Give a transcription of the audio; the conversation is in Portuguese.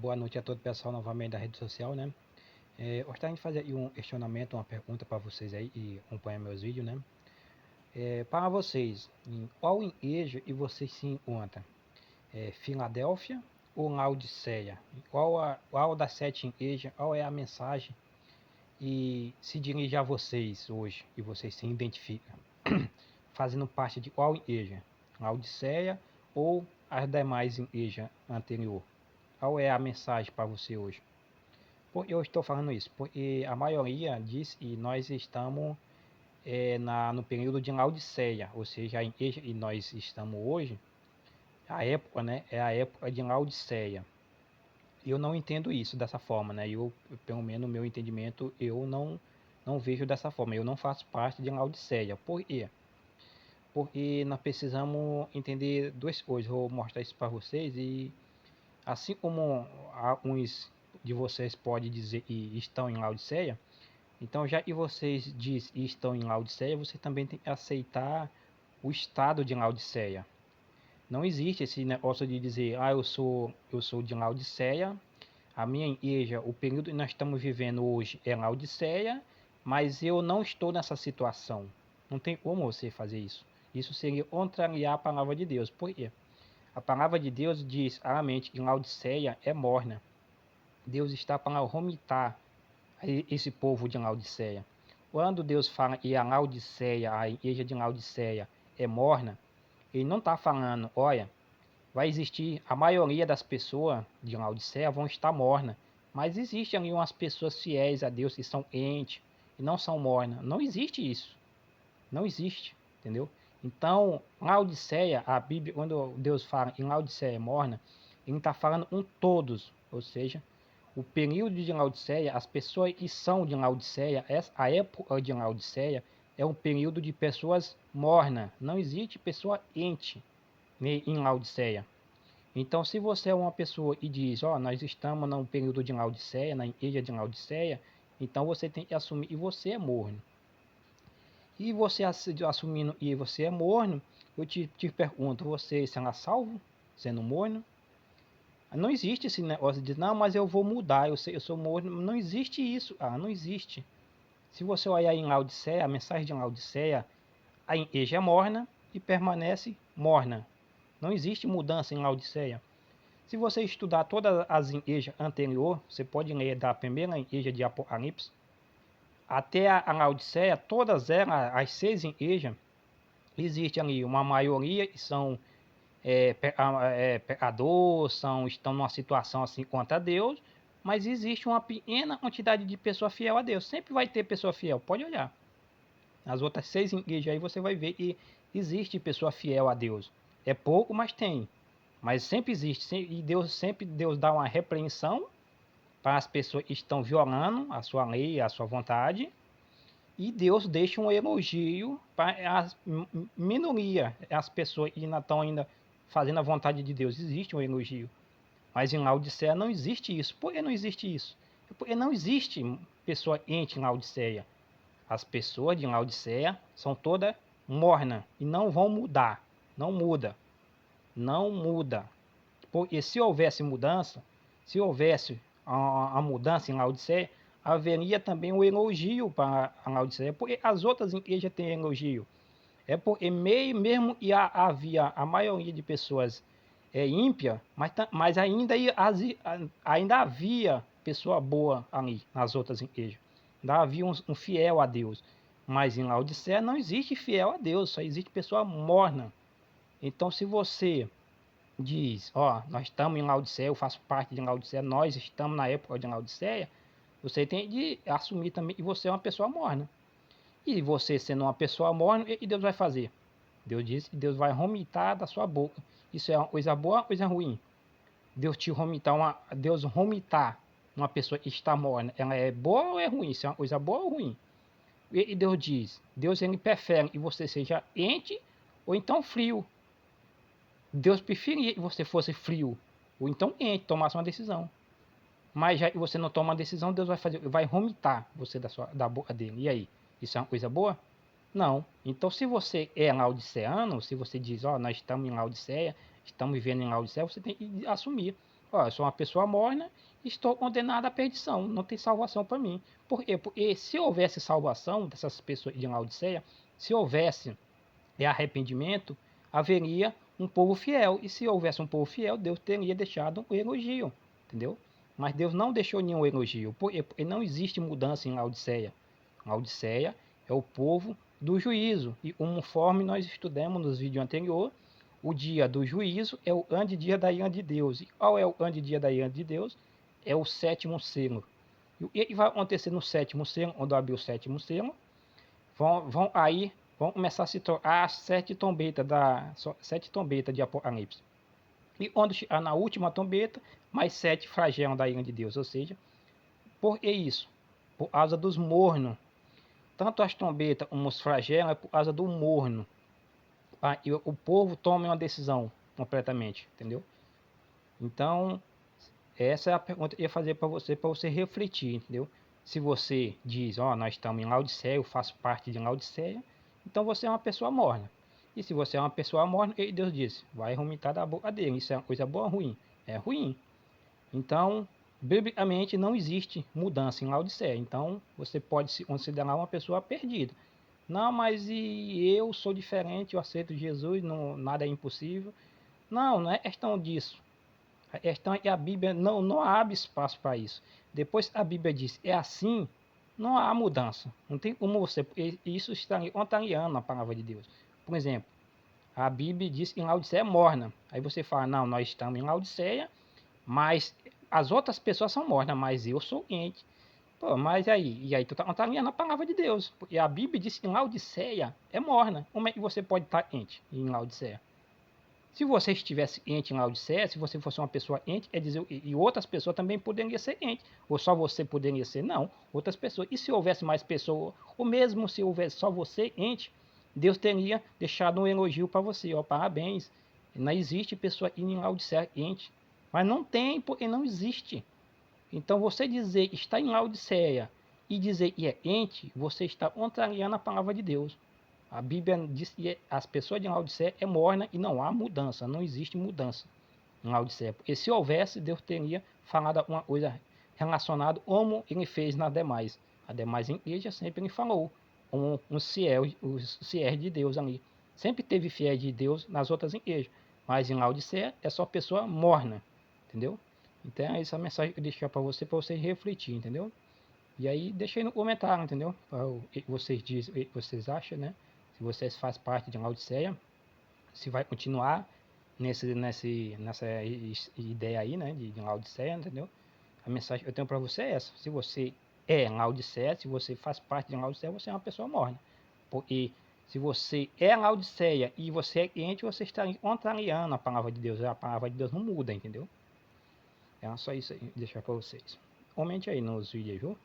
Boa noite a todo o pessoal novamente da rede social, né? Gostaria de fazer aí um questionamento, uma pergunta para vocês aí e acompanhar meus vídeos, né? Para vocês, em qual igreja e vocês se encontram? Filadélfia ou Laodiceia? Qual das sete igrejas, qual é a mensagem e se dirige a vocês hoje e vocês se identificam? Fazendo parte de qual igreja? Laodiceia ou as demais igrejas anterior? Qual é a mensagem para você hoje? Eu estou falando isso? Porque a maioria diz que nós estamos no período de Laodiceia, ou seja, a igreja que nós estamos hoje, a época, né, é a época de Laodiceia. Eu não entendo isso dessa forma, né? Pelo menos no meu entendimento, eu não vejo dessa forma. Eu não faço parte de Laodiceia. Por quê? Porque nós precisamos entender duas coisas. Vou mostrar isso para vocês e assim como alguns de vocês podem dizer que estão em Laodiceia, então já que vocês dizem que estão em Laodiceia, você também tem que aceitar o estado de Laodiceia. Não existe esse negócio de dizer, eu sou de Laodiceia, a minha igreja, o período que nós estamos vivendo hoje é Laodiceia, mas eu não estou nessa situação. Não tem como você fazer isso. Isso seria contrariar a palavra de Deus. Por quê? A palavra de Deus diz claramente que Laodiceia é morna. Deus está para vomitar esse povo de Laodiceia. Quando Deus fala que a Laodiceia, a igreja de Laodiceia é morna, ele não está falando, olha, vai existir, a maioria das pessoas de Laodiceia vão estar morna, mas existem ali umas pessoas fiéis a Deus que são entes e não são mornas. Não existe isso. Não existe, entendeu? Então, Laodiceia, a Bíblia, quando Deus fala em Laodiceia é morna, ele está falando um todos, ou seja, o período de Laodiceia, as pessoas que são de Laodiceia, a época de Laodiceia é um período de pessoas mornas. Não existe pessoa ente em Laodiceia. Então, se você é uma pessoa e diz, ó, nós estamos num período de Laodiceia, na igreja de Laodiceia, então você tem que assumir e você é morno. E você assumindo e você é morno, eu te pergunto, você será salvo sendo morno? Não existe esse negócio de, não, mas eu vou mudar, eu sou morno. Não existe isso. Não existe. Se você olhar em Laodiceia, a mensagem de Laodiceia, a igreja é morna e permanece morna. Não existe mudança em Laodiceia. Se você estudar todas as igrejas anteriores, você pode ler da primeira igreja de Apocalipse até a Laodiceia, todas elas, as seis igrejas, existe ali uma maioria que são pecadores, estão numa situação assim contra Deus, mas existe uma pequena quantidade de pessoa fiel a Deus. Sempre vai ter pessoa fiel, pode olhar. As outras seis igrejas aí você vai ver que existe pessoa fiel a Deus. É pouco, mas tem. Mas sempre existe. E Deus dá uma repreensão para as pessoas que estão violando a sua lei, a sua vontade. E Deus deixa um elogio para as minoria, as pessoas que ainda estão ainda fazendo a vontade de Deus. Existe um elogio. Mas em Laodiceia não existe isso. Por que não existe isso? Porque não existe pessoa ente em Laodiceia. As pessoas de Laodiceia são todas mornas e não vão mudar. Não muda. Não muda. Porque se houvesse mudança, se houvesse a mudança em Laodiceia, haveria também um elogio para a Laodiceia, porque as outras igrejas têm elogio. É porque mesmo e havia a maioria de pessoas ímpia, mas ainda havia pessoa boa ali nas outras igrejas. Ainda havia um fiel a Deus. Mas em Laodiceia não existe fiel a Deus, só existe pessoa morna. Então se você diz, ó, nós estamos em Laodiceia, eu faço parte de Laodiceia, nós estamos na época de Laodiceia, você tem de assumir também que você é uma pessoa morna. E você sendo uma pessoa morna, o que Deus vai fazer? Deus diz que Deus vai vomitar da sua boca. Isso é uma coisa boa ou uma coisa ruim? Deus vomitar uma pessoa que está morna, ela é boa ou é ruim? Isso é uma coisa boa ou ruim? E Deus diz, Deus ele prefere que você seja quente ou então frio. Deus preferia que você fosse frio ou então quente, tomasse uma decisão. Mas já que você não toma uma decisão, Deus vai vomitar você da boca dele. E aí? Isso é uma coisa boa? Não. Então, se você é laodiceano, se você diz, ó, nós estamos em Laodiceia, estamos vivendo em Laodiceia, você tem que assumir. Ó, eu sou uma pessoa morna, estou condenado à perdição, não tem salvação para mim. Por quê? Porque se houvesse salvação dessas pessoas de Laodiceia, se houvesse arrependimento, haveria um povo fiel. E se houvesse um povo fiel, Deus teria deixado um elogio, entendeu? Mas Deus não deixou nenhum elogio, porque não existe mudança em Laodiceia. Laodiceia é o povo do juízo. E conforme nós estudamos nos vídeos anteriores, o dia do juízo é o grande dia da ira de Deus. E qual é o grande dia da ira de Deus? É o sétimo selo. E o que vai acontecer no sétimo selo, quando abrir o sétimo selo? Vão começar a se tornar as sete trombetas de Apocalipse. E quando chegar na última trombeta, mais sete flagelam da ira de Deus. Ou seja, por que isso? Por causa dos mornos. Tanto as trombetas como os flagelos é por causa do morno. E o povo toma uma decisão completamente, entendeu? Então, essa é a pergunta que eu ia fazer para você refletir, entendeu? Se você diz, ó, nós estamos em Laodiceia, eu faço parte de Laodiceia, então você é uma pessoa morna. E se você é uma pessoa morna, Deus disse, vai vomitar da boca dele. Isso é uma coisa boa ou ruim? É ruim. Então, biblicamente não existe mudança em Laodiceia. Então, você pode se considerar uma pessoa perdida. Não, mas e eu sou diferente, eu aceito Jesus, não, nada é impossível. Não, não é questão disso. A questão é que a Bíblia não abre espaço para isso. Depois a Bíblia diz, é assim, não há mudança. Não tem como você... Isso está contrariando a palavra de Deus. Por exemplo, a Bíblia diz que em Laodiceia é morna. Aí você fala, não, nós estamos em Laodiceia, mas as outras pessoas são mornas, mas eu sou quente. Pô, mas aí? E aí tu está contrariando a palavra de Deus. E a Bíblia diz que em Laodiceia é morna. Como é que você pode estar quente em Laodiceia? Se você estivesse quente em Laodiceia, se você fosse uma pessoa quente, quer dizer, e outras pessoas também poderiam ser quentes. Ou só você poderia ser? Não, outras pessoas. E se houvesse mais pessoas, ou mesmo se houvesse só você quente, Deus teria deixado um elogio para você. Ó, parabéns. Não existe pessoa em Laodiceia quente. Mas não tem, porque não existe. Então você dizer que está em Laodiceia e dizer que é quente, você está contrariando a palavra de Deus. A Bíblia diz que as pessoas de Laodiceia é morna e não há mudança, não existe mudança em Laodiceia. Porque se houvesse, Deus teria falado alguma coisa relacionada como ele fez nas demais. A demais igreja sempre ele falou os fiéis de Deus ali. Sempre teve fiéis de Deus nas outras igrejas. Mas em Laodiceia é só pessoa morna, entendeu? Então essa mensagem que eu deixei para você refletir, entendeu? E aí deixa aí no comentário, entendeu? O que vocês dizem, o que vocês acham, né? Se vocês fazem parte de Laodiceia, se vai continuar nessa ideia aí, né? De Laodiceia, entendeu? A mensagem que eu tenho para você é essa. Se você é Laodiceia, se você faz parte de Laodiceia, você é uma pessoa morna. Porque se você é Laodiceia e você é quente, você está contrariando a palavra de Deus. A palavra de Deus não muda, entendeu? É só isso aí, deixar para vocês. Comente aí nos vídeos, viu?